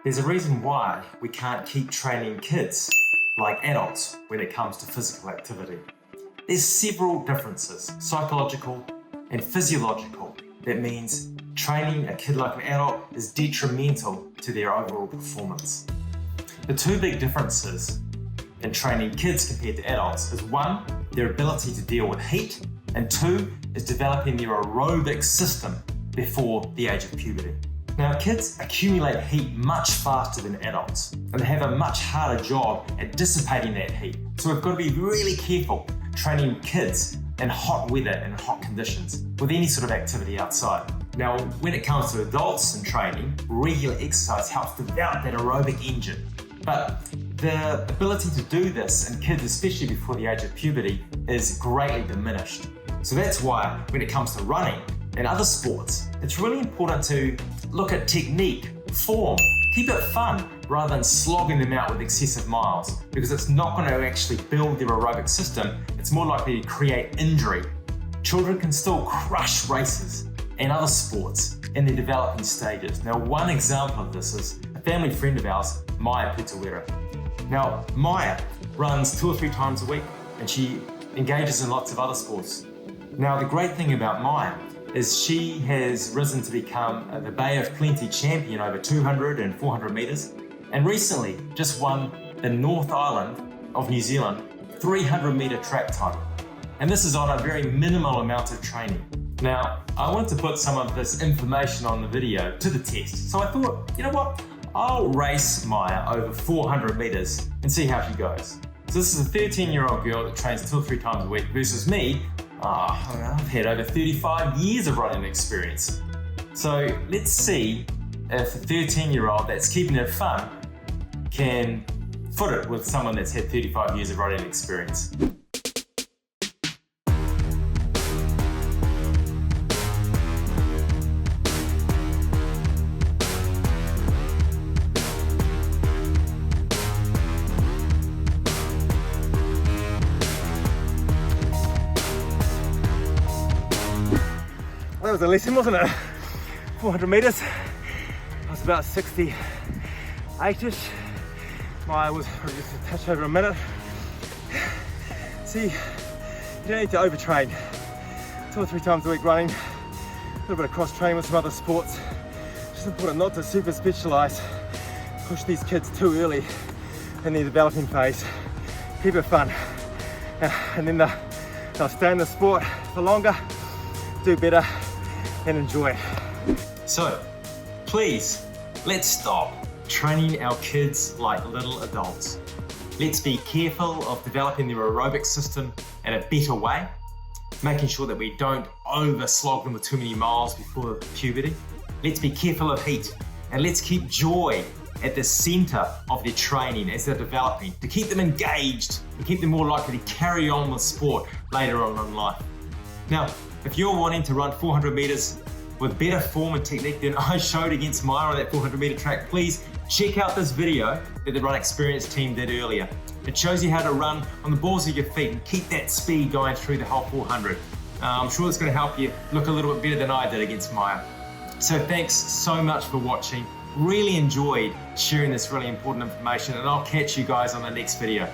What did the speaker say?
There's a reason why we can't keep training kids like adults when it comes to physical activity. There's several differences, psychological and physiological, that means training a kid like an adult is detrimental to their overall performance. The two big differences in training kids compared to adults is one, their ability to deal with heat, and two, is developing their aerobic system before the age of puberty. Now, kids accumulate heat much faster than adults, and they have a much harder job at dissipating that heat. So we've got to be really careful training kids in hot weather and hot conditions with any sort of activity outside. Now, when it comes to adults and training, regular exercise helps develop that aerobic engine. But the ability to do this in kids, especially before the age of puberty, is greatly diminished. So that's why when it comes to running and other sports, it's really important to look at technique, form, keep it fun rather than slogging them out with excessive miles, because it's not going to actually build their aerobic system, it's more likely to create injury. Children can still crush races and other sports in their developing stages. Now, one example of this is a family friend of ours, Maya. Now, Maya runs 2 or 3 times a week and she engages in lots of other sports. Now, the great thing about Maya is she has risen to become the Bay of Plenty champion over 200 and 400 metres, and recently just won the North Island of New Zealand 300 metre track title. And this is on a very minimal amount of training. Now, I want to put some of this information on the video to the test. So I thought, you know what? I'll race Maya over 400 metres and see how she goes. So this is a 13-year-old girl that trains 2 or 3 times a week versus me. I've had over 35 years of running experience. So let's see if a 13-year-old that's keeping it fun can foot it with someone that's had 35 years of running experience. That was a lesson, wasn't it? 400 metres. I was about 68-ish. Maya was probably just a touch over a minute. See, you don't need to overtrain. 2 or 3 times a week running, a little bit of cross training with some other sports. It's just important not to super specialise, push these kids too early in their developing phase. Keep it fun. And then they'll stay in the sport for longer, do better, and enjoy. So, please, let's stop training our kids like little adults. Let's be careful of developing their aerobic system in a better way, making sure that we don't over-slog them with too many miles before puberty. Let's be careful of heat, and let's keep joy at the centre of their training as they're developing, to keep them engaged and keep them more likely to carry on with sport later on in life. Now, if you're wanting to run 400 metres with better form and technique than I showed against Maya on that 400 metre track, please check out this video that the Run Experience team did earlier. It shows you how to run on the balls of your feet and keep that speed going through the whole 400. I'm sure it's going to help you look a little bit better than I did against Maya. So thanks so much for watching. Really enjoyed sharing this really important information, and I'll catch you guys on the next video.